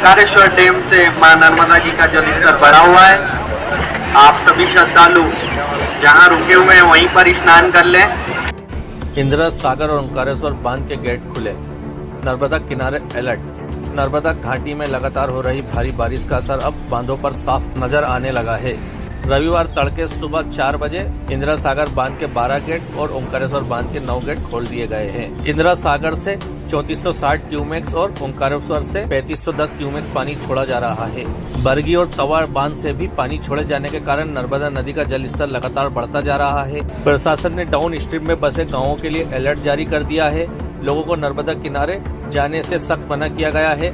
Omkareshwar dam से मां नर्मदा जी का जलस्तर बढ़ा हुआ है। आप सभी श्रद्धालु जहां रुके हुए हैं वहीं पर स्नान कर लें। इंदिरा सागर और ओंकारेश्वर बांध के गेट खुले, नर्मदा किनारे अलर्ट। नर्मदा घाटी में लगातार हो रही भारी बारिश का असर अब बांधों पर साफ नजर आने लगा है। रविवार तड़के सुबह 4 बजे इंदिरा सागर बांध के 12 गेट और ओंकारेश्वर बांध के 9 गेट खोल दिए गए हैं। इंदिरा सागर से 3460 क्यूमेक्स और ओंकारेश्वर से 3510 क्यूमेक्स पानी छोड़ा जा रहा है। बरगी और तवा बांध से भी पानी छोड़े जाने के कारण नर्मदा नदी का जलस्तर लगातार बढ़ता जा रहा है। प्रशासन ने डाउन स्ट्रीम में बसे गाँवों के लिए अलर्ट जारी कर दिया है। लोगों को नर्मदा किनारे जाने से सख्त मना किया गया है।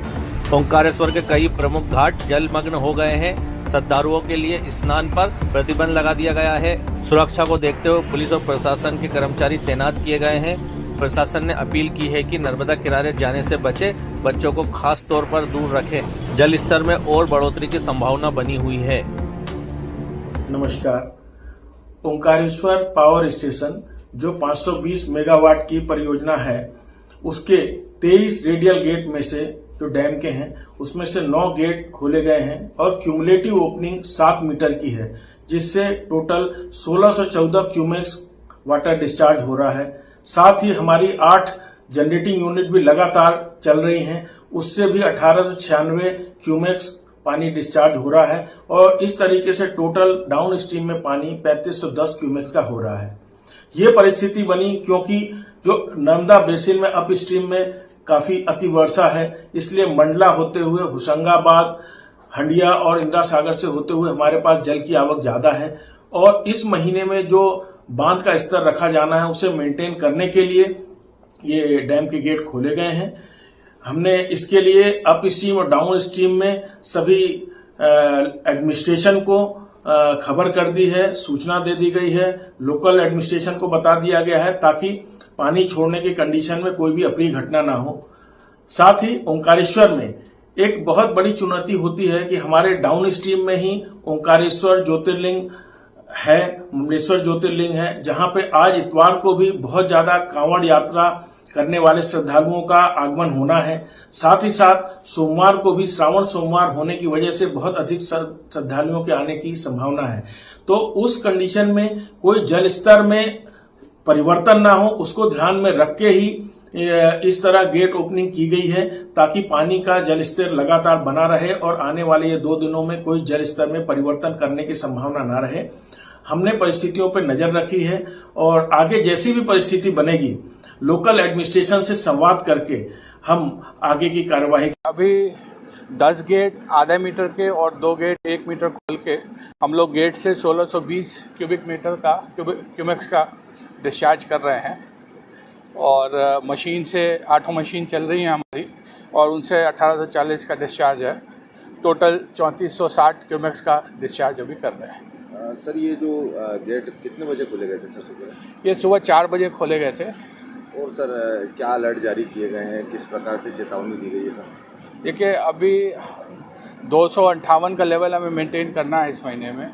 ओंकारेश्वर के कई प्रमुख घाट जलमग्न हो गए हैं। श्रद्धालुओं के लिए स्नान पर प्रतिबंध लगा दिया गया है। सुरक्षा को देखते हुए पुलिस और प्रशासन के कर्मचारी तैनात किए गए हैं। प्रशासन ने अपील की है कि नर्मदा किनारे जाने से बचे, बच्चों को खास तौर पर दूर रखें। जल स्तर में और बढ़ोतरी की संभावना बनी हुई है। नमस्कार। ओंकारेश्वर पावर स्टेशन जो 520 मेगावाट की परियोजना है, उसके 23 रेडियल गेट में से जो डैम के हैं उसमें से 9 गेट खोले गए हैं और क्यूमुलेटिव ओपनिंग 7 मीटर की है, जिससे टोटल 1614 क्यूमेक्स वाटर डिस्चार्ज हो रहा है। साथ ही हमारी 8 जनरेटिंग यूनिट भी लगातार चल रही हैं, उससे भी 1896 क्यूमेक्स पानी डिस्चार्ज हो रहा है और इस तरीके से टोटल डाउन स्ट्रीम में पानी 3510 क्यूमेक्स का हो रहा है। ये परिस्थिति बनी क्योंकि जो नर्मदा बेसिन में अप स्ट्रीम में काफी अतिवर्षा है, इसलिए मंडला होते हुए होशंगाबाद, हंडिया और इंदिरा सागर से होते हुए हमारे पास जल की आवक ज्यादा है और इस महीने में जो बांध का स्तर रखा जाना है उसे मेंटेन करने के लिए ये डैम के गेट खोले गए हैं। हमने इसके लिए अप स्ट्रीम और डाउन स्ट्रीम में सभी एडमिनिस्ट्रेशन को खबर कर दी है, सूचना दे दी गई है, लोकल एडमिनिस्ट्रेशन को बता दिया गया है ताकि पानी छोड़ने के कंडीशन में कोई भी अप्रिय घटना ना हो। साथ ही ओंकारेश्वर में एक बहुत बड़ी चुनौती होती है कि हमारे डाउन स्ट्रीम में ही ओंकारेश्वर ज्योतिर्लिंग है, ममलेश्वर ज्योतिर्लिंग है, जहां पे आज इतवार को भी बहुत ज्यादा कांवड़ यात्रा करने वाले श्रद्धालुओं का आगमन होना है। साथ ही साथ सोमवार को भी श्रावण सोमवार होने की वजह से बहुत अधिक श्रद्धालुओं के आने की संभावना है। तो उस कंडीशन में कोई जल स्तर में परिवर्तन ना हो, उसको ध्यान में रख के ही इस तरह गेट ओपनिंग की गई है ताकि पानी का जल स्तर लगातार बना रहे और आने वाले ये 2 दिनों में कोई जल स्तर में परिवर्तन करने की संभावना ना रहे। हमने परिस्थितियों पर नजर रखी है और आगे जैसी भी परिस्थिति बनेगी लोकल एडमिनिस्ट्रेशन से संवाद करके हम आगे की कार्यवाही। अभी 10 गेट आधे मीटर के और 2 गेट 1 मीटर खोल के हम लोग गेट से 1620 क्यूबिक मीटर का क्यूमेक्स का डिस्चार्ज कर रहे हैं और मशीन से 8 मशीन चल रही हैं हमारी और उनसे 1840 का डिस्चार्ज है। टोटल 3460 क्यूमेक्स का डिस्चार्ज अभी कर रहे हैं। सर ये जो गेट कितने बजे खोले गए थे सर? सुबह ये सुबह 4 बजे खोले गए थे। और सर क्या अलर्ट जारी किए गए हैं, किस प्रकार से चेतावनी दी गई है सर? देखिए अभी 258 का लेवल हमें मेंटेन करना है इस महीने में,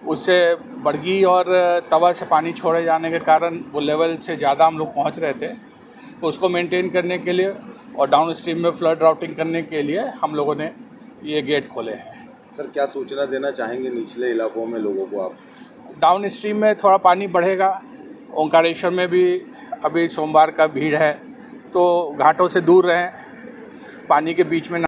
उससे बड़गी और तवा से पानी छोड़े जाने के कारण वो लेवल से ज़्यादा हम लोग पहुंच रहे थे, तो उसको मेंटेन करने के लिए और डाउन स्ट्रीम में फ्लड राउटिंग करने के लिए हम लोगों ने ये गेट खोले हैं। सर क्या सूचना देना चाहेंगे निचले इलाकों में लोगों को आप? डाउन स्ट्रीम में थोड़ा पानी बढ़ेगा, ओंकारेश्वर में भी अभी सोमवार का भीड़ है, तो घाटों से दूर रहें, पानी के बीच में